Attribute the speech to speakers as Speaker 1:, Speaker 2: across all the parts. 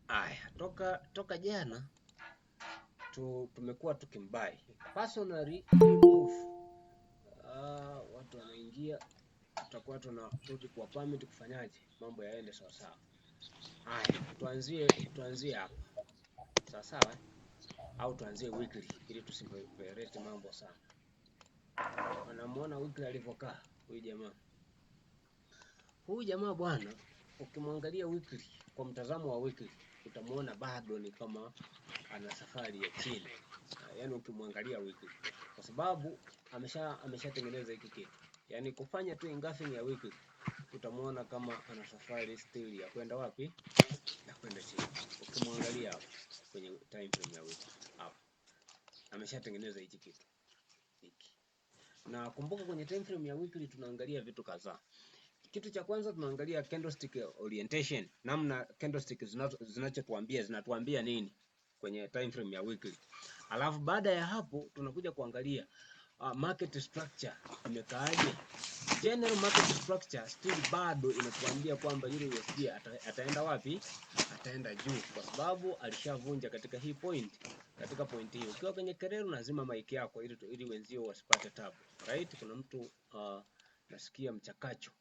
Speaker 1: Aya, toka jana tumekuwa tukimbai personally hii move. Watu wanaingia, tutakuwa tunarudi kwa permit kufanyaje mambo yaende sawa sawa. Aya, tuanzie hapa sawa sawa, au tuanzie weekly ili tusiperete mambo sana. Wanamuona weekly alivyokaa huyu jamaa bwana. Ukimwangalia weekly kwa mtazamo wa weekly utamuona bado ni kama ana safari ya chini, yaani ukimwangalia weekly, kwa sababu ameshatengeneza hiki kitu, yaani kufanya tu engulfing ya weekly utamuona kama ana safari still ya kwenda wapi, ya kwenda chini. Ukimwangalia hapo kwenye time frame ya weekly hapo ameshatengeneza hiki kitu hiki. Na kumbuka kwenye time frame ya weekly tunaangalia vitu kadhaa. Kitu cha kwanza tunaangalia candlestick orientation, namna candlestick zinatuambia nini kwenye time frame ya weekly. Alafu baada ya hapo tunakuja kuangalia market structure imekaaje. General market structure still bado inatuambia kwamba yule USD ataenda wapi? Ataenda juu, kwa sababu alishavunja katika hii point, katika point hii. Ukiwa kwenye kelele lazima mic yako ili wenzio wasipate tabu, right? Kuna mtu nasikia mchakacho,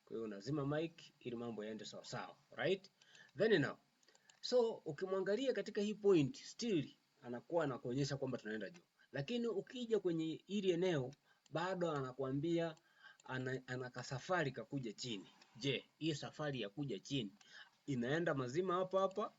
Speaker 1: kwa hiyo lazima mic ili mambo yaende sawa sawa, right? Then now, so ukimwangalia katika hii point still anakuwa anakuonyesha kwamba tunaenda juu, lakini ukija kwenye hili eneo bado anakuambia ana kasafari kakuja chini. Je, hii safari ya kuja chini inaenda mazima hapa?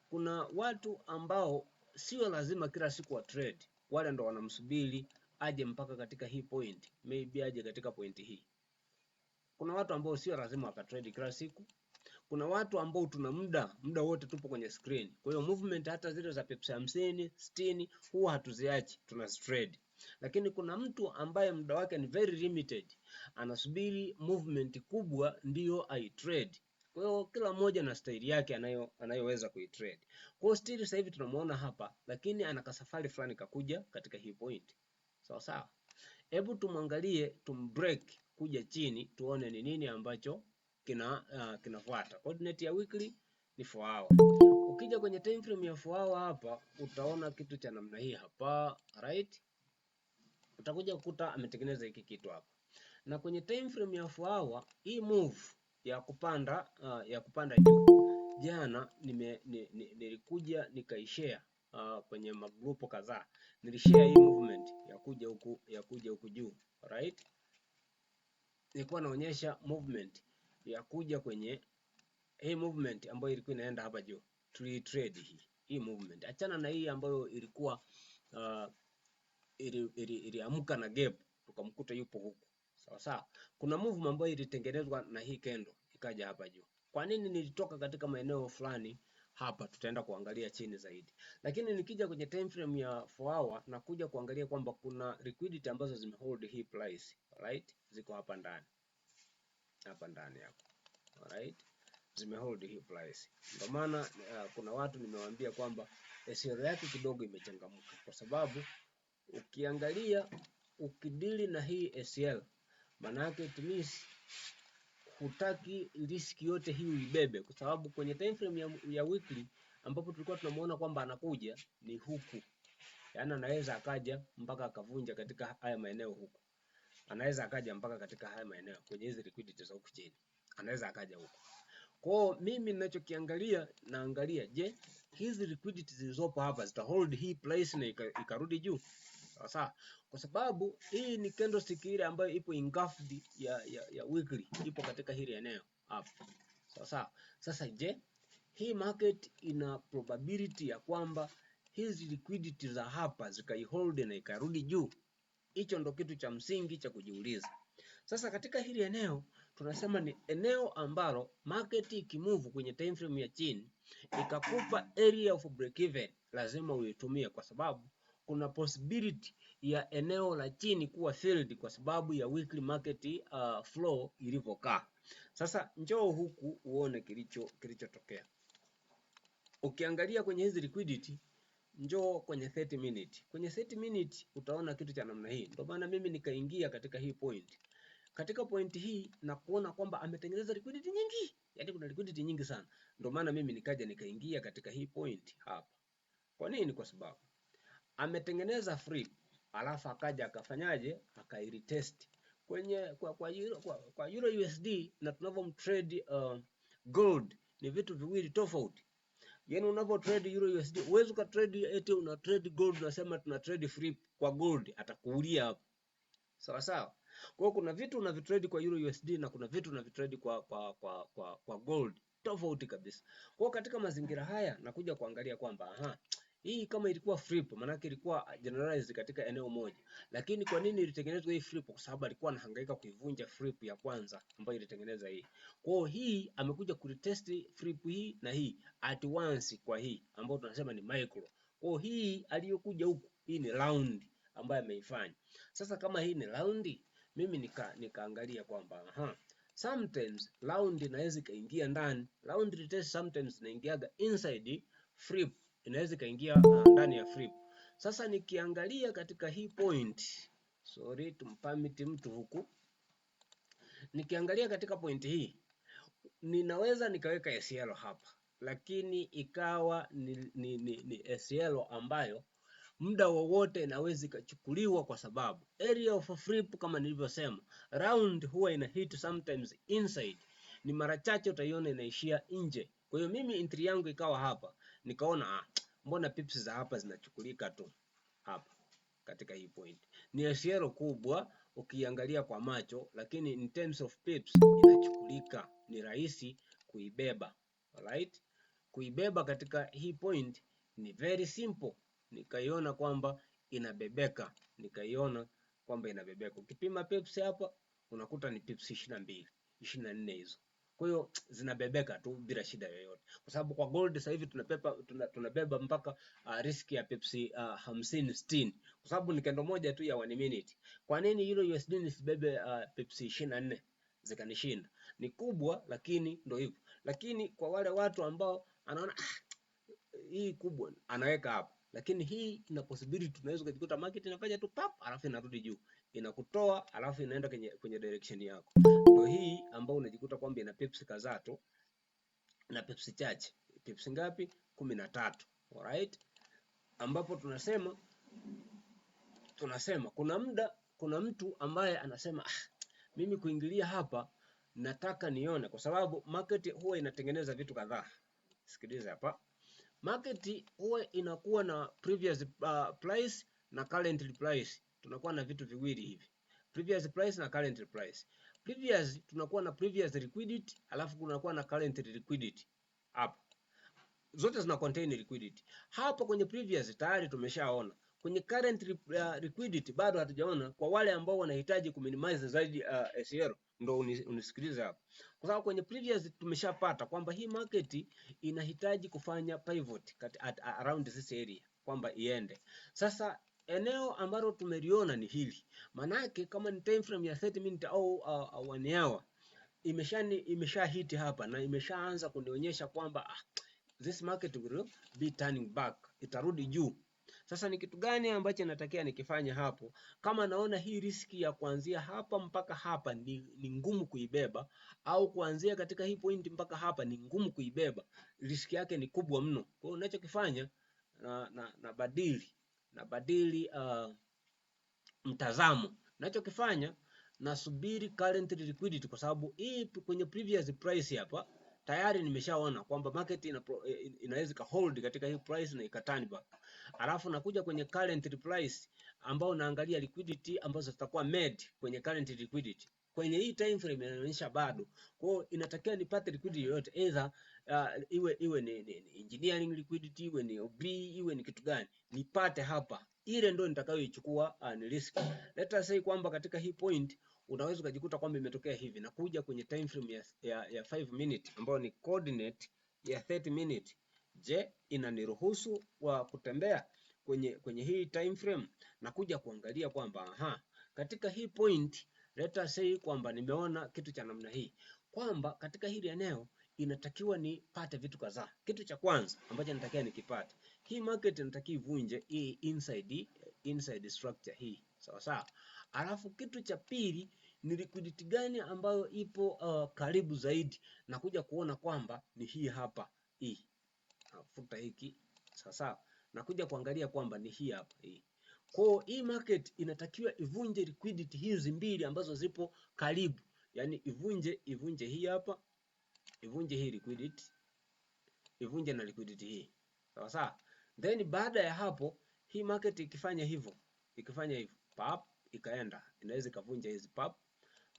Speaker 1: Kuna watu ambao sio lazima kila siku wa trade, wale ndo wanamsubiri aje mpaka katika hii point, maybe aje katika point hii. Kuna watu ambao sio lazima wakatrade kila siku. Kuna watu ambao tuna muda wote tupo kwenye screen. Kwa hiyo movement hata zile za pips 50, 60 huwa hatuziachi, tuna trade. Lakini kuna mtu ambaye muda wake ni very limited, anasubiri movement kubwa ndio ai trade. Kwa hiyo kila mmoja na style yake anayoweza kuitrade. Kwa hiyo still sasa hivi tunamuona hapa, lakini ana kasafari fulani kakuja katika hii point. Sawa sawa. Hebu tumwangalie, tumbreak kuja chini tuone ni nini ambacho kinafuata. Coordinate ya weekly ni 4 hour. Ukija kwenye time frame ya 4 hour hapa utaona kitu cha namna hii hapa, right? Utakuja kukuta ametengeneza hiki kitu hapa. Na kwenye time frame ya 4 hour hii move ya kupanda juu, jana nilikuja nikaishare kwenye magrupu kadhaa. Nilishare hii movement ya kuja huku juu, right? Nilikuwa naonyesha movement ya kuja kwenye hii movement ambayo ilikuwa inaenda hapa juu. Tulitrade hii movement. Achana na hii ambayo ilikuwa iliamka na gap tukamkuta yupo huku. Sawa sawa. Kuna movement ambayo ilitengenezwa na hii candle ikaja hapa juu. Kwa nini nilitoka katika maeneo fulani hapa, tutaenda kuangalia chini zaidi. Lakini nikija kwenye time frame ya 4 hour na kuja kuangalia kwamba kuna liquidity ambazo zimehold hii price, right? Ziko hapa ndani. Hapa hapo. Alright? Zimehold hii price. Ndio maana kuna watu nimewaambia kwamba SL yake kidogo imechangamka, kwa sababu ukiangalia ukidili na hii SL, maana yake it means hutaki risk yote hii uibebe, kwa sababu kwenye time frame ya weekly ambapo tulikuwa tunamuona kwamba anakuja ni huku. Yaani anaweza akaja mpaka akavunja katika haya maeneo huku. Anaweza akaja mpaka katika haya maeneo kwenye hizi liquidity za huku chini. Anaweza akaja huku. Kwa mimi ninachokiangalia, naangalia je, hizi liquidity zilizopo hapa zita hold hii price na ikarudi juu. Sawa, kwa sababu hii ni candlestick ile ambayo ipo engulfed ya weekly, ipo katika hili eneo hapa. Sawa. Sasa je, hii market ina probability ya kwamba hizi liquidity za hapa zikaihold na ikarudi juu? Hicho ndo kitu cha msingi cha kujiuliza. Sasa katika hili eneo tunasema ni eneo ambalo market ikimove kwenye time frame ya chini ikakupa area of break even, lazima uitumie, kwa sababu kuna possibility ya eneo la chini kuwa filled kwa sababu ya weekly market flow ilivyokaa. Sasa njoo huku uone kilichotokea. Ukiangalia kwenye hizi liquidity, njoo kwenye 30 minute. Kwenye 30 minute utaona kitu cha namna hii. Ndio maana mimi nikaingia katika hii point. katika point hii na kuona kwamba ametengeneza liquidity nyingi, yaani kuna liquidity nyingi sana. Ndio maana mimi nikaja nikaingia katika hii point hapa. Kwa nini? Kwa sababu ametengeneza free alafu akaja akafanyaje, akairetest kwenye kwa Euro USD na tunavyomtrade gold ni vitu viwili tofauti. Yaani unapo trade Euro USD uweze ka trade eti una trade gold, unasema tuna trade free kwa gold, atakuulia hapo. Sawa sawa. Kwa hiyo kuna vitu unavitrade kwa Euro USD na kuna vitu unavitrade kwa gold, tofauti kabisa. Kwa hiyo katika mazingira haya nakuja kuangalia kwamba hii kama ilikuwa flip, maana yake ilikuwa generalized katika eneo moja. Lakini kwa nini ilitengenezwa hii flip? Kwa sababu alikuwa anahangaika kuivunja flip ya kwanza ambayo ilitengeneza hii. Kwa hiyo hii amekuja kuretest flip hii na hii at once kwa hii ambayo tunasema ni micro. Kwa hiyo hii aliyokuja huku, hii ni round ambayo ameifanya. Sasa kama hii ni round, mimi nikaangalia kwamba sometimes round inaweza kaingia ndani. Round retest sometimes inaingiaga inside flip, inaweza kaingia ndani ya flip. Sasa nikiangalia katika hii point, sorry tumpamiti mtu huku, nikiangalia katika point hii ninaweza nikaweka SL hapa, lakini ikawa ni SL ambayo muda wowote inaweza ikachukuliwa, kwa sababu area of flip kama nilivyosema, round huwa ina hit sometimes inside, ni mara chache utaiona inaishia nje. Kwa hiyo mimi entry yangu ikawa hapa, nikaona mbona pips za hapa zinachukulika tu hapa katika hii point. Ni SL kubwa ukiangalia kwa macho, lakini in terms of pips inachukulika, ni rahisi kuibeba. Alright? Kuibeba katika hii point ni very simple. Nikaiona kwamba inabebeka, ukipima pips hapa unakuta ni pips 22, 24 hizo. Kwa hiyo zinabebeka tu bila shida yoyote, kwa sababu kwa gold sasa hivi tunabeba mpaka risk ya pips 50 60, kwa sababu ni kendo moja tu ya 1 minute. Kwa nini Euro USD nisibebe pips 24 zikanishinda? Ni kubwa, lakini ndio hivyo. Lakini kwa wale watu ambao anaona hii kubwa anaweka hapa, lakini hii ina possibility tunaweza kujikuta market inafanya tu pap alafu inarudi juu, inakutoa alafu inaenda kwenye direction yako. Ndio hii ambao unajikuta kwamba ina pips kadhaa tu na pips chache. Pips ngapi? 13. Alright, ambapo tunasema kuna mtu ambaye anasema mimi kuingilia hapa nataka nione, kwa sababu market huwa inatengeneza vitu kadhaa. Sikiliza hapa. Market huwa inakuwa na previous price na current price. Tunakuwa na vitu viwili hivi, previous price na current price. Previous tunakuwa na previous liquidity, alafu kunakuwa na current liquidity. Hapa zote zina contain liquidity. Hapa kwenye previous tayari tumeshaona. Kwenye current liquidity bado hatujaona, kwa wale ambao wanahitaji kuminimize zaidi SL ndo unisikilize hapa. Kwa sababu kwenye previous tumeshapata kwamba hii market inahitaji kufanya pivot around this area kwamba iende. Sasa eneo ambalo tumeliona ni hili. Manake kama ni time frame ya 30 minute au 1 hour imesha hit hapa na imeshaanza kunionyesha kwamba this market will be turning back, itarudi juu. Sasa ni kitu gani ambacho natakia nikifanya hapo? Kama naona hii riski ya kuanzia hapa mpaka hapa ni ngumu kuibeba, au kuanzia katika hii point mpaka hapa ni ngumu kuibeba, riski yake ni kubwa mno. Kwa hiyo ninachokifanya nabadili mtazamo. Ninachokifanya nasubiri current liquidity, kwa sababu hii kwenye previous price hapa tayari nimeshaona kwamba market inaweza ka hold katika hii price na ikaturn back. Alafu nakuja kwenye current price ambao naangalia liquidity ambazo zitakuwa made kwenye current liquidity. Kwenye hii time frame inaonyesha bado. Kwa hiyo inatakiwa nipate liquidity yoyote, either iwe ni engineering liquidity, iwe ni OB, iwe ni kitu gani, nipate hapa. Ile ndio nitakayoichukua ni risk. Let us say kwamba katika hii point unaweza kujikuta kwamba imetokea hivi na kuja kwenye time frame ya 5 minute ambayo ni coordinate ya 30 minute. Je, inaniruhusu wa kutembea kwenye hii time frame na kuja kuangalia kwamba katika hii point, let us say kwamba nimeona kitu cha namna hii, kwamba katika hili eneo inatakiwa nipate vitu kadhaa. Kitu cha kwanza ambacho natakiwa nikipate, hii market inatakiwa ivunje hii inside structure hii, sawa sawa. Alafu kitu cha pili ni liquidity gani ambayo ipo karibu zaidi, na kuja kuona kwamba ni hii hapa, hii nafuta hiki sasa, na kuja kuangalia kwamba ni hii hapa hii. Kwa hii market inatakiwa ivunje liquidity hizi mbili ambazo zipo karibu, yani ivunje hii hapa, ivunje hii liquidity, ivunje na liquidity hii, sawa sawa. Then baada ya hapo hii market ikifanya hivyo pap, ikaenda, inaweza ikavunja hizi pap.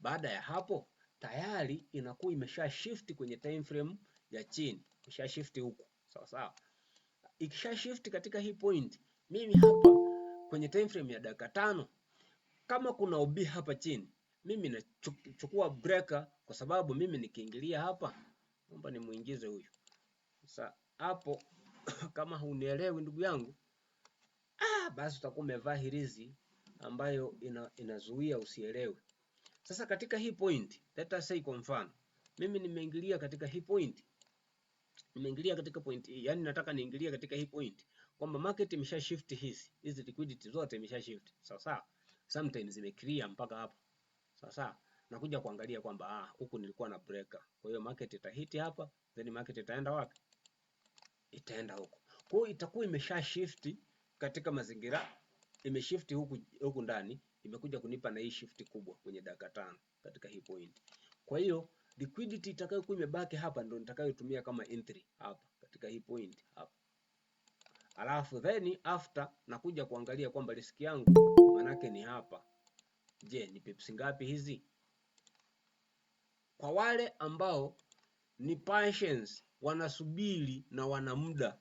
Speaker 1: Baada ya hapo tayari inakuwa imesha shift kwenye time frame ya chini, imesha shift huku, sawa sawa. Ikisha shift katika hii point, mimi hapa kwenye time frame ya dakika 5, kama kuna OB hapa chini, mimi nachukua breaker, kwa sababu mimi nikiingilia hapa, naomba nimuingize huyu sasa hapo. Kama hunielewi ndugu yangu, basi utakuwa umevaa hirizi ambayo inazuia usielewe. Sasa katika hii point, let us say kwa mfano mimi nimeingilia katika hii point, yani nataka niingilie katika hii point kwamba market imesha shift, hizi liquidity zote imesha shift, sawa sawa. Sometimes zime clear mpaka hapa, sawa sawa. Nakuja kuangalia kwamba huku nilikuwa na breaker, kwa hiyo market itahiti hapa, then market itaenda wapi? Itaenda huko. Kwa hiyo itakuwa imesha shift katika mazingira, imeshift huku ndani, imekuja kunipa na hii shift kubwa kwenye dakika 5 katika hii point. Kwa hiyo liquidity itakayokuwa imebaki hapa ndio nitakayotumia kama entry hapa katika hii point hapa. Alafu then after nakuja kuangalia kwamba risk yangu manake ni hapa. Je, ni pips ngapi hizi? Kwa wale ambao ni patience, wanasubiri na wana muda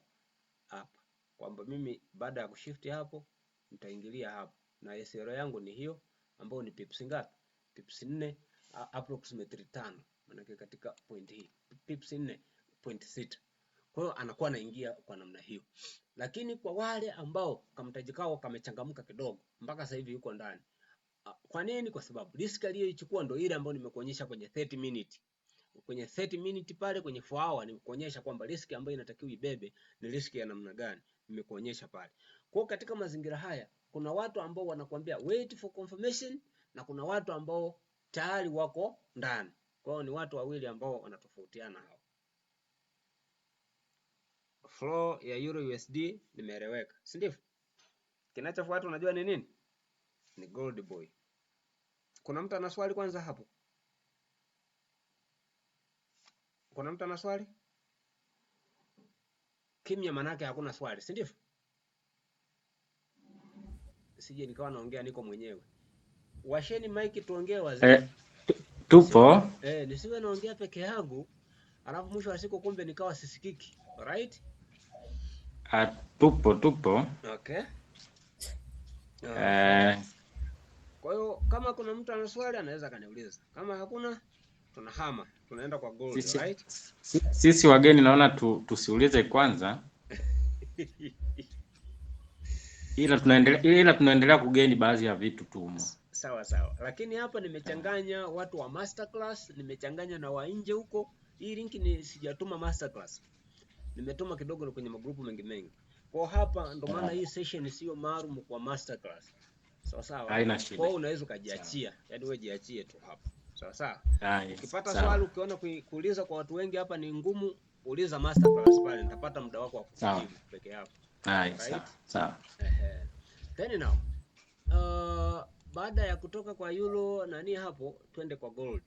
Speaker 1: hapa, kwamba mimi baada ya kushift hapo nitaingilia hapo, na SL yangu ni hiyo ambayo ni pips ngapi? Pips 4, approximately 5, maana katika point hii pips 4.6. Kwa hiyo anakuwa anaingia kwa namna hiyo. Lakini kwa wale ambao kamtaji kao kamechangamka kidogo, mpaka sasa hivi yuko ndani. Kwa nini? Kwa sababu risk aliyoichukua ndio ile ambayo nimekuonyesha kwenye 30 minute. Kwenye 30 minute pale kwenye 4 hour nimekuonyesha kwamba risk ambayo inatakiwa ibebe ni risk ya namna gani, nimekuonyesha pale. Kwa katika mazingira haya kuna watu ambao wanakuambia wait for confirmation, na kuna watu ambao tayari wako ndani. Kwa hiyo ni watu wawili ambao wanatofautiana hao. Flow ya Euro USD nimeeleweka, si ndivyo? Kinachofuata unajua ni nini? Ni gold boy. Kuna mtu ana swali kwanza hapo? Kuna mtu ana swali? Kimya manake hakuna swali, si ndivyo? Sije nikawa naongea niko mwenyewe. Washeni mic tuongee wazee.
Speaker 2: Tupo.
Speaker 1: Nisiwe naongea peke yangu alafu mwisho wa siku kumbe nikawa sisikiki. Alright?
Speaker 2: Tupo.
Speaker 1: Okay. Kwa hiyo kama kuna mtu ana swali anaweza kaniuliza. Kama hakuna tunahama, tunaenda kwa gold, right?
Speaker 2: Sisi wageni naona tusiulize kwanza. Ila tunaendelea kugeni baadhi ya vitu tu.
Speaker 1: Sawa. Lakini hapa nimechanganya watu wa masterclass, nimechanganya na wa nje huko. Hii link ni sijatuma masterclass. Nimetuma kidogo kwenye magrupu mengi. Kwa hapa ndo maana hii session sio maalum kwa masterclass. Sawa.
Speaker 2: Haina shida.
Speaker 1: Kwa unaweza kujiachia. Yaani wewe jiachie tu hapa. Sawa. Ukipata swali ukiona kuuliza kwa watu wengi hapa ni ngumu, uliza masterclass pale, nitapata muda wako wa kujibu peke yako.
Speaker 2: Sawa.
Speaker 1: Then now, baada ya kutoka kwa euro nani hapo, twende kwa gold.